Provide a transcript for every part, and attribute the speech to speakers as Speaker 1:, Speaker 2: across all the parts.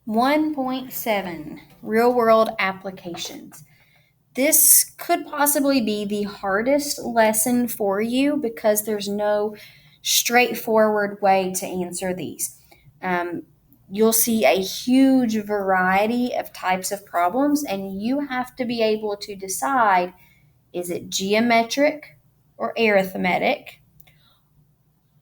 Speaker 1: 1.7 Real-world applications. This could possibly be the hardest lesson for you because there's no straightforward way to answer these. Um, you'll see a huge variety of types of problems, and you have to be able to decide, is it geometric or arithmetic?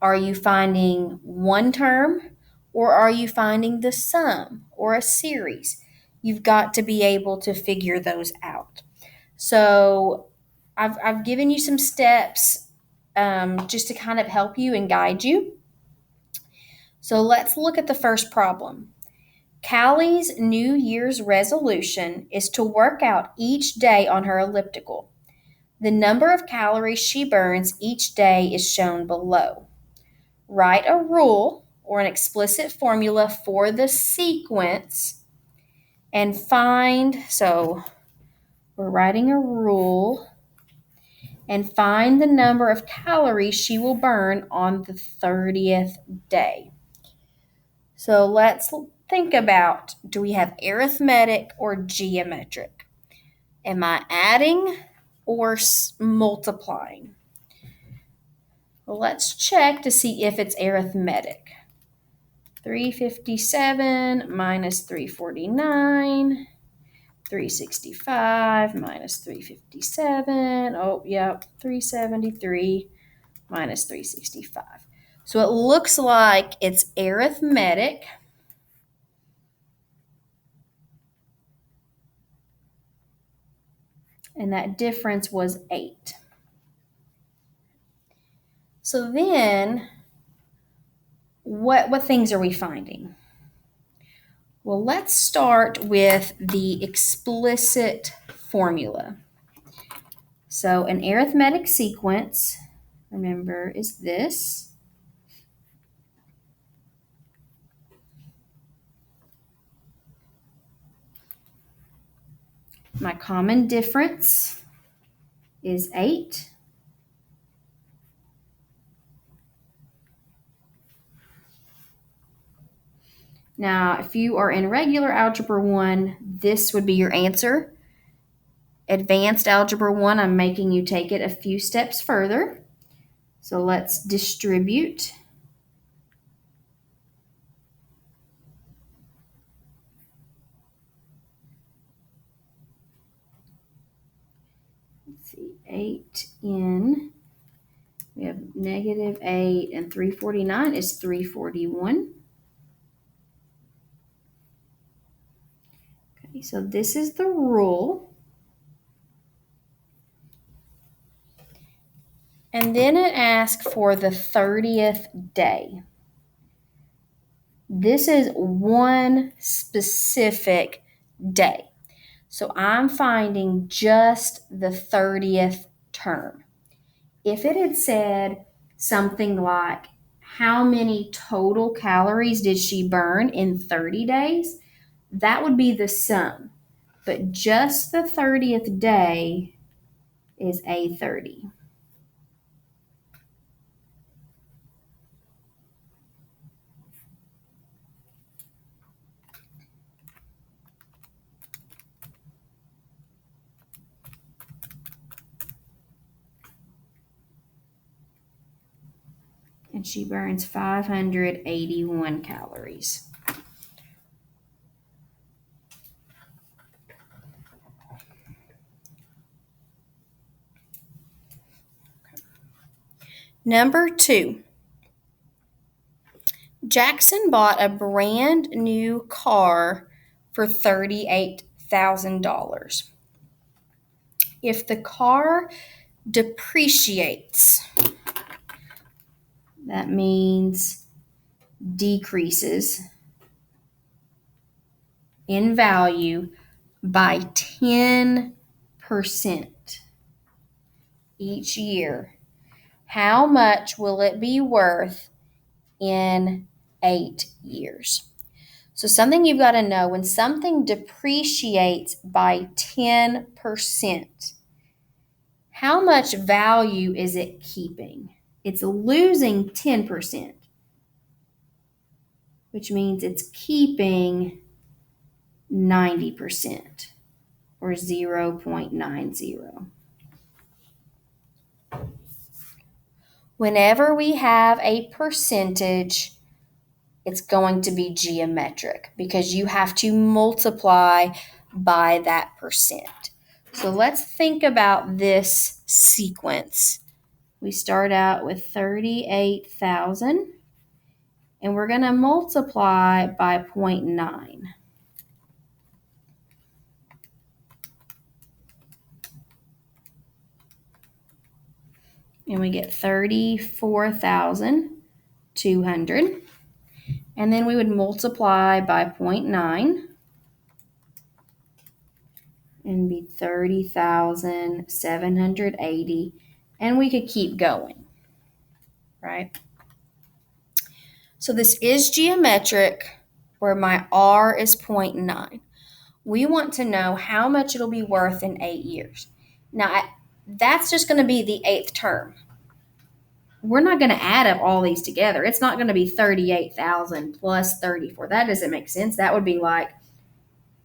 Speaker 1: Are you finding one term, or are you finding the sum or a series? You've got to be able to figure those out. So I've given you some steps just to kind of help you and guide you. So let's look at the first problem. Callie's New Year's resolution is to work out each day on her elliptical. The number of calories she burns each day is shown below. Write a rule or an explicit formula for the sequence and so we're writing a rule and find the number of calories she will burn on the 30th day. So let's think about, do we have arithmetic or geometric? Am I adding or multiplying? Well, let's check to see if it's arithmetic. 357 minus 349, 365 minus 357. Oh, yep, 373 minus 365. So it looks like it's arithmetic. And that difference was 8. So then, what things are we finding? Well, let's start with the explicit formula. So an arithmetic sequence, remember, is this. My common difference is 8. Now, if you are in regular Algebra 1, this would be your answer. Advanced Algebra 1, I'm making you take it a few steps further. So let's distribute. Let's see, 8n. We have negative 8, and 349 is 341. Okay, so this is the rule. And then it asks for the 30th day. This is one specific day. So I'm finding just the 30th term. If it had said something like, how many total calories did she burn in 30 days? That would be the sum. But just the 30th day is A30. And she burns 581 calories. Number 2. Jackson bought a brand new car for $38,000. If the car depreciates, that means decreases in value by 10% each year, how much will it be worth in 8 years? So something you've got to know, when something depreciates by 10%, how much value is it keeping? It's losing 10%, which means it's keeping 90% or 0.90. Whenever we have a percentage, it's going to be geometric because you have to multiply by that percent. So let's think about this sequence. We start out with 38,000 and we're going to multiply by 0.9. And we get 34,200. And then we would multiply by 0.9 and be 30,780. And we could keep going, right? So this is geometric where my R is 0.9. We want to know how much it'll be worth in 8 years. Now, that's just going to be the 8th term. We're not going to add up all these together. It's not going to be 38,000 plus 34. That doesn't make sense. That would be like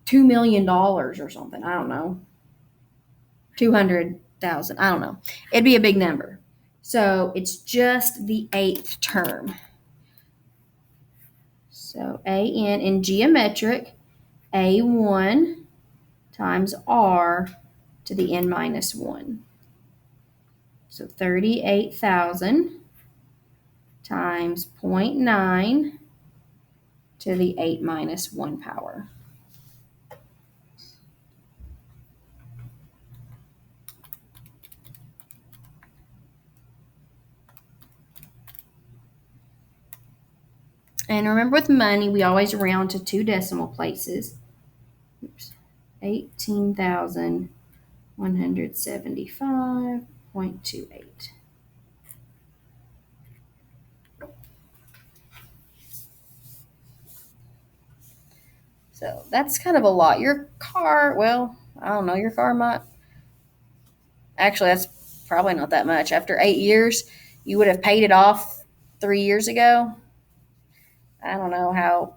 Speaker 1: $2 million or something. I don't know. 200,000. I don't know. It'd be a big number. So it's just the 8th term. So AN in geometric, A1 times R to the N minus 1. So 38,000 times 0.9 to the 8 minus 1 power. And remember with money, we always round to 2 decimal places. 18,175.28. So that's kind of a lot. Your car, well, I don't know, your car might, actually, that's probably not that much. After 8 years, you would have paid it off 3 years ago. I don't know how,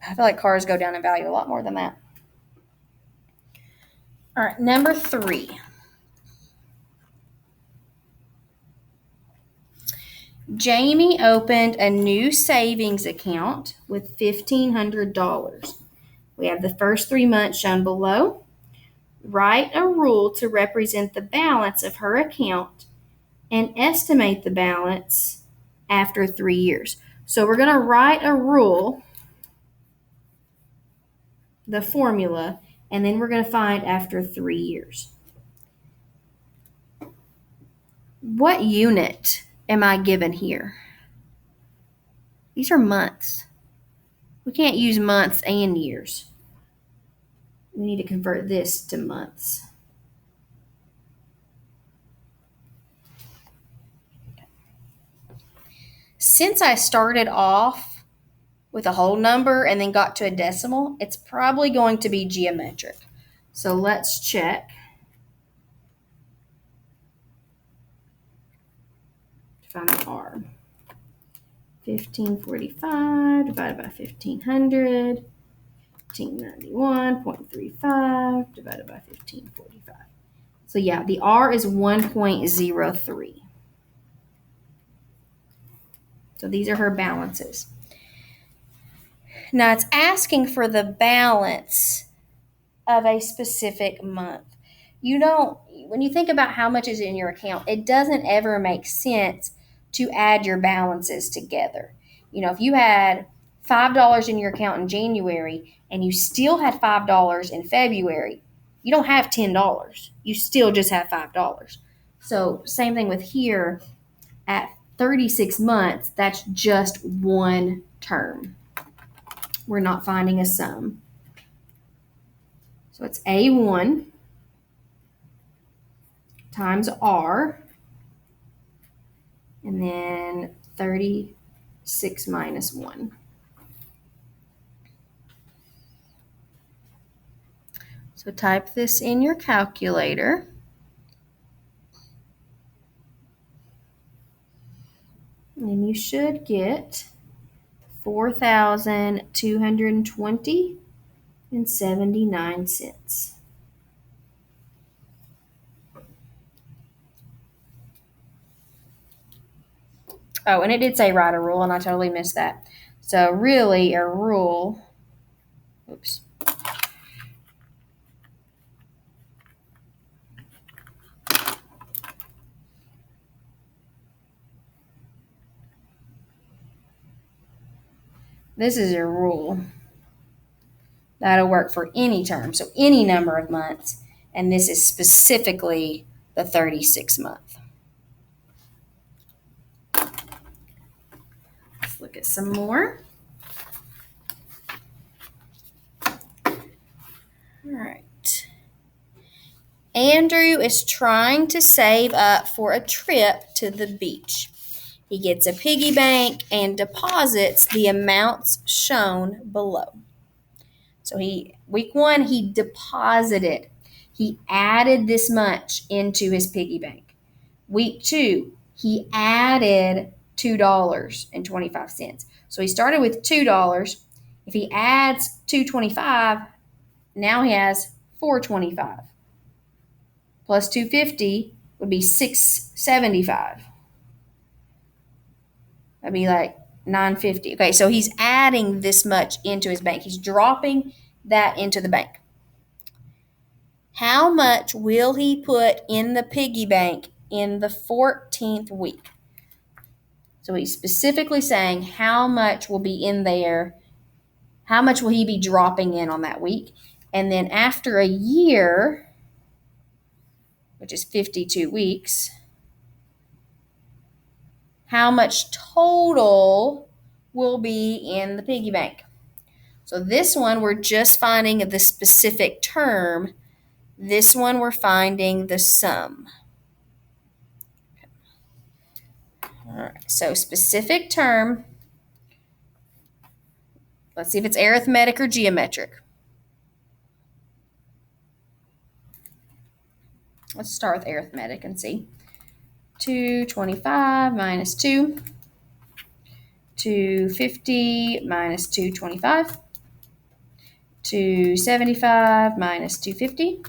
Speaker 1: I feel like cars go down in value a lot more than that. All right, number 3. Jamie opened a new savings account with $1,500. We have the first 3 months shown below. Write a rule to represent the balance of her account and estimate the balance after 3 years. So we're going to write a rule, the formula, and then we're going to find after 3 years. What unit am I given here? These are months. We can't use months and years. We need to convert this to months. Since I started off with a whole number and then got to a decimal, it's probably going to be geometric. So let's check. Find the R. 1545 divided by 1500, 1591.35 divided by 1545. So yeah, the R is 1.03. So these are her balances. Now it's asking for the balance of a specific month. When you think about how much is in your account, it doesn't ever make sense to add your balances together. If you had $5 in your account in January and you still had $5 in February, you don't have $10. You still just have $5. So same thing with here at 36 months, that's just one term. We're not finding a sum. So it's A1 times R, and then 36 minus 1. So type this in your calculator. And you should get 4,220 and 79 cents. Oh, and it did say write a rule, and I totally missed that. So really, a rule, oops. This is your rule. That'll work for any term, so any number of months, and this is specifically the 36 month. Let's look at some more. All right. Andrew is trying to save up for a trip to the beach. He gets a piggy bank and deposits the amounts shown below. So week 1, he deposited. He added this much into his piggy bank. Week 2, he added $2.25. So he started with $2. If he adds $2.25, now he has $4.25. Plus $2.50 would be $6.75. That'd be like $9.50. Okay, so he's adding this much into his bank. He's dropping that into the bank. How much will he put in the piggy bank in the 14th week? So he's specifically saying how much will be in there, how much will he be dropping in on that week? And then after a year, which is 52 weeks, how much total will be in the piggy bank? So this one, we're just finding the specific term. This one, we're finding the sum. All right, so specific term. Let's see if it's arithmetic or geometric. Let's start with arithmetic and see. 225 minus 2. 250 minus 225. 275 minus 250.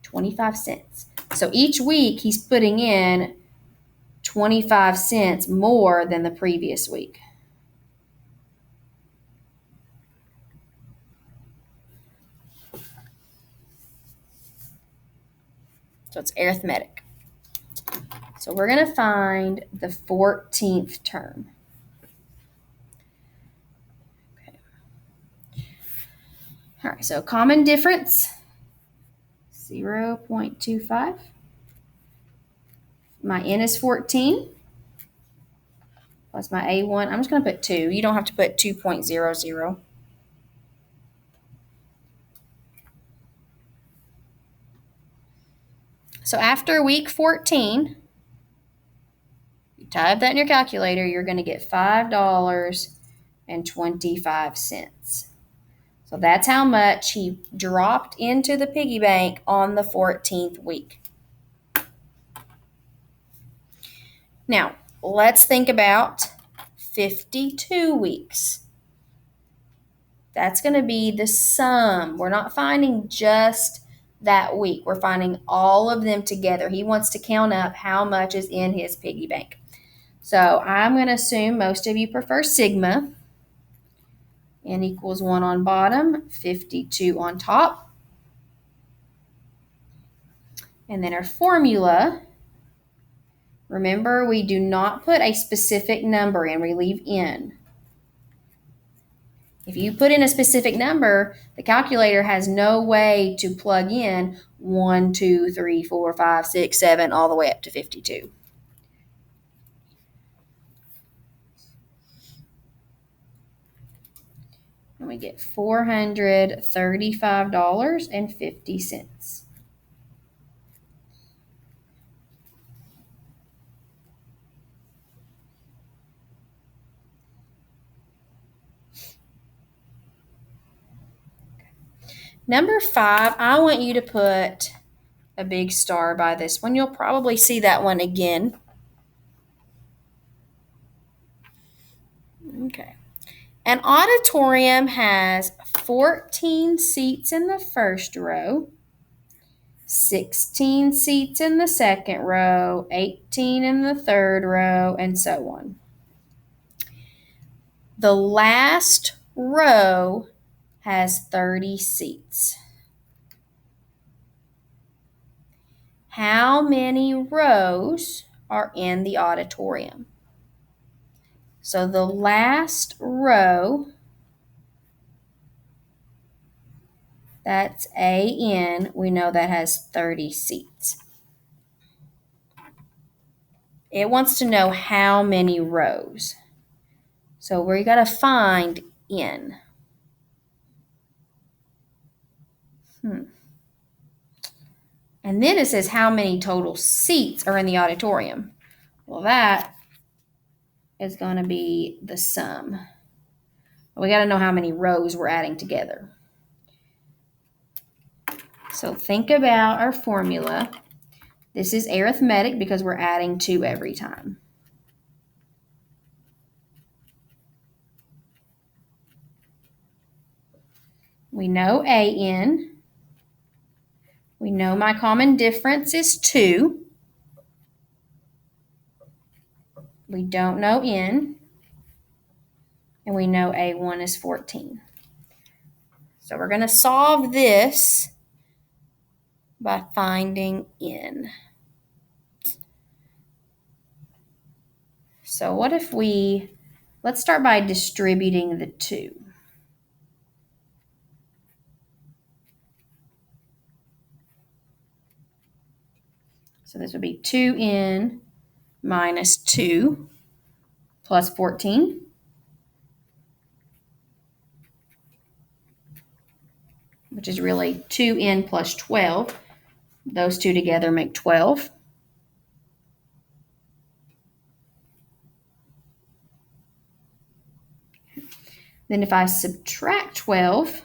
Speaker 1: 25 cents. So each week he's putting in 25 cents more than the previous week. So it's arithmetic. So we're going to find the 14th term. Okay. All right, so common difference, 0.25. My n is 14. Plus my a1, I'm just going to put 2. You don't have to put 2.00. So after week 14, you type that in your calculator, you're going to get $5.25. So that's how much he dropped into the piggy bank on the 14th week. Now, let's think about 52 weeks. That's going to be the sum. We're not finding just that week. We're finding all of them together. He wants to count up how much is in his piggy bank. So I'm going to assume most of you prefer sigma. N equals 1 on bottom, 52 on top. And then our formula, remember we do not put a specific number in, we leave n. If you put in a specific number, the calculator has no way to plug in 1, 2, 3, 4, 5, 6, 7, all the way up to 52. And we get $435.50. Number 5, I want you to put a big star by this one. You'll probably see that one again. Okay. An auditorium has 14 seats in the first row, 16 seats in the second row, 18 in the third row, and so on. The last row has 30 seats. How many rows are in the auditorium? So the last row, that's AN, we know that has 30 seats. It wants to know how many rows. So we got to find N. And then it says how many total seats are in the auditorium. Well, that is going to be the sum. We got to know how many rows we're adding together. So think about our formula. This is arithmetic because we're adding 2 every time. We know AN. We know my common difference is 2. We don't know N. And we know A1 is 14. So we're going to solve this by finding N. So what if let's start by distributing the 2. So this would be 2N minus 2 plus 14. Which is really 2N plus 12. Those two together make 12. Then if I subtract 12,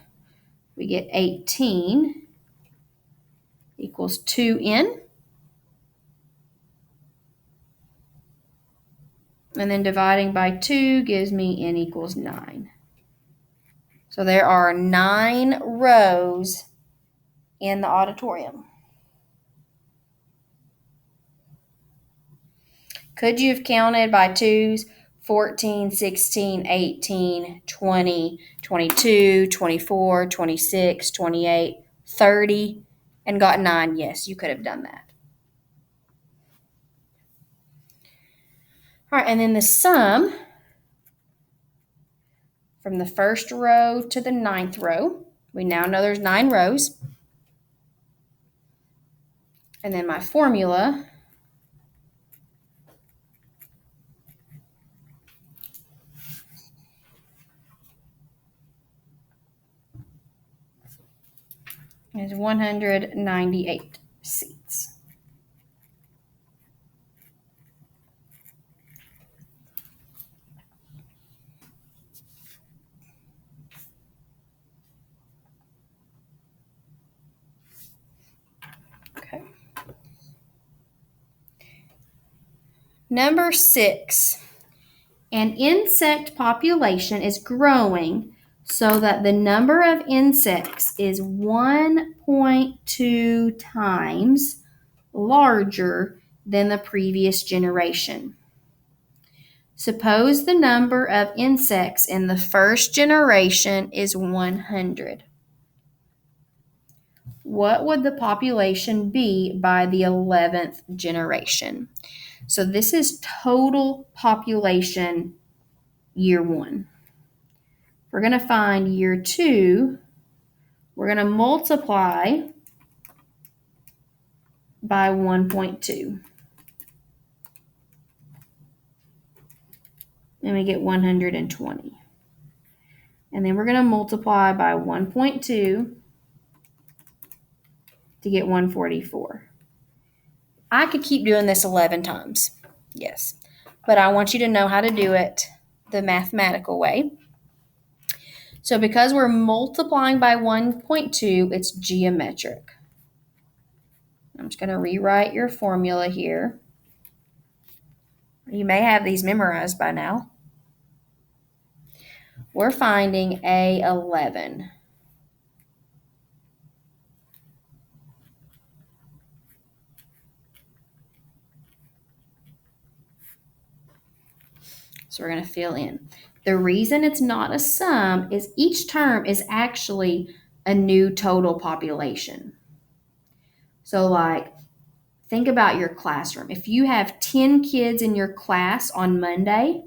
Speaker 1: we get 18 equals 2N. And then dividing by 2 gives me N equals 9. So there are 9 rows in the auditorium. Could you have counted by 2s? 14, 16, 18, 20, 22, 24, 26, 28, 30, and got 9? Yes, you could have done that. All right, and then the sum from the first row to the 9th row. We now know there's 9 rows. And then my formula is 198 seats. Okay. Number 6. An insect population is growing so that the number of insects is 1.2 times larger than the previous generation. Suppose the number of insects in the first generation is 100. What would the population be by the 11th generation? So this is total population year 1. We're going to find year 2. We're going to multiply by 1.2. And we get 120. And then we're going to multiply by 1.2 to get 144. I could keep doing this 11 times. Yes. But I want you to know how to do it the mathematical way. So because we're multiplying by 1.2, it's geometric. I'm just going to rewrite your formula here. You may have these memorized by now. We're finding A11. So we're going to fill in. The reason it's not a sum is each term is actually a new total population. So like, think about your classroom. If you have 10 kids in your class on Monday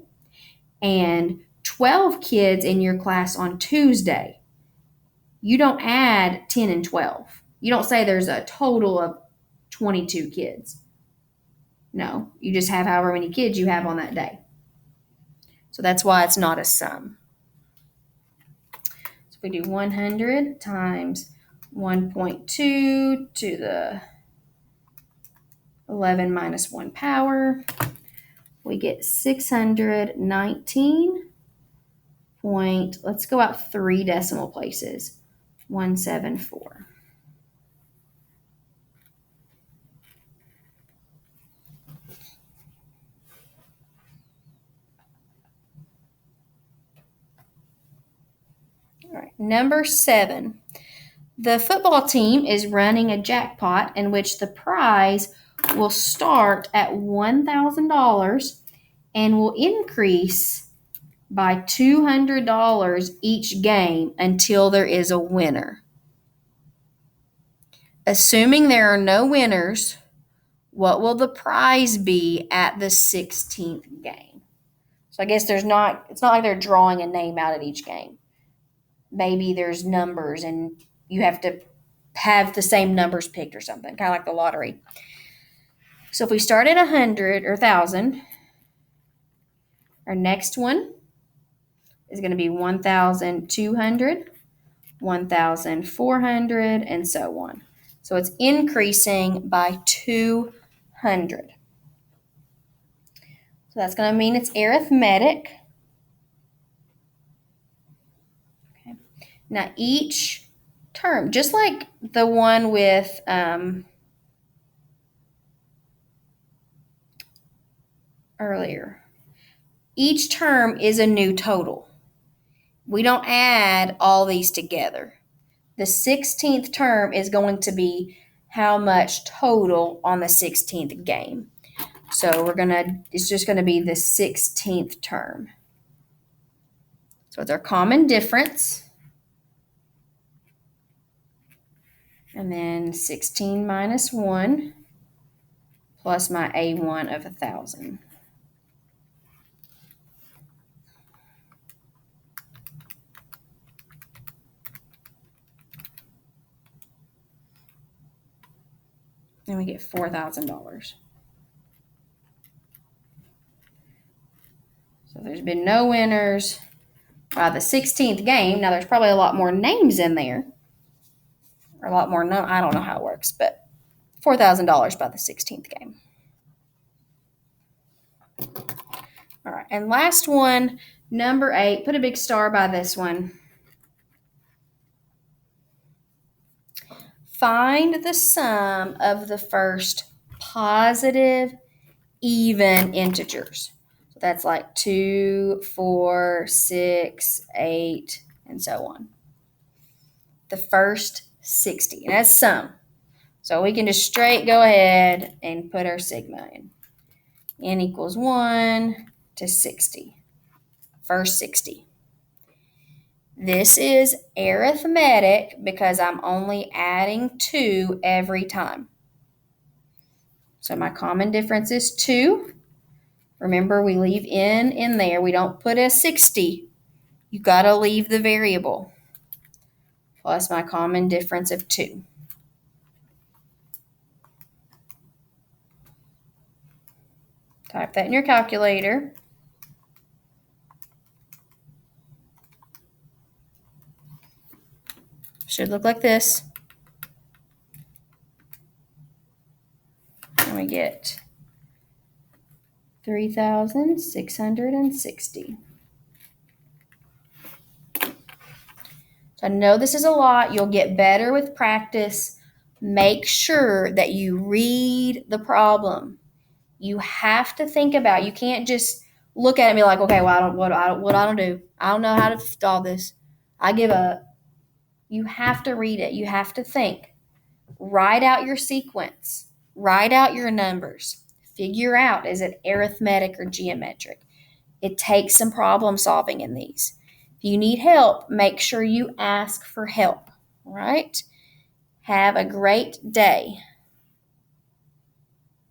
Speaker 1: and 12 kids in your class on Tuesday, you don't add 10 and 12. You don't say there's a total of 22 kids. No, you just have however many kids you have on that day. So that's why it's not a sum. So if we do 100 times 1.2 to the 11 minus 1 power, we get 619 point, let's go out 3 decimal places, 174. All right, number 7. The football team is running a jackpot in which the prize will start at $1,000 and will increase by $200 each game until there is a winner. Assuming there are no winners, what will the prize be at the 16th game? So I guess it's not like they're drawing a name out at each game. Maybe there's numbers and you have to have the same numbers picked or something, kind of like the lottery. So if we start at 100 or 1,000, our next one is going to be 1,200, 1,400, and so on. So it's increasing by 200. So that's going to mean it's arithmetic. Okay. Now each term, just like the one with earlier, each term is a new total. We don't add all these together. The 16th term is going to be how much total on the 16th game. So it's just going to be the 16th term. So it's our common difference. And then 16 minus 1 plus my A1 of 1,000. And we get $4,000. So there's been no winners by the 16th game. Now there's probably a lot more names in there. Or a lot more, I don't know how it works, but $4,000 by the 16th game. All right, and last one, number 8, put a big star by this one. Find the sum of the first positive even integers. So that's like 2, 4, 6, 8, and so on. The first 60, and that's sum. So we can just straight go ahead and put our sigma in. N equals 1 to 60. First 60. This is arithmetic because I'm only adding 2 every time. So my common difference is 2. Remember, we leave n in there. We don't put a 60. You got to leave the variable. Plus my common difference of 2. Type that in your calculator. Should look like this. And we get 3,660. So I know this is a lot. You'll get better with practice. Make sure that you read the problem. You have to think about, you can't just look at it and be like, okay, well, I don't do. I don't know how to solve this. I give up. You have to read it. You have to think. Write out your sequence. Write out your numbers. Figure out, is it arithmetic or geometric? It takes some problem solving in these. If you need help, make sure you ask for help. All right? Have a great day.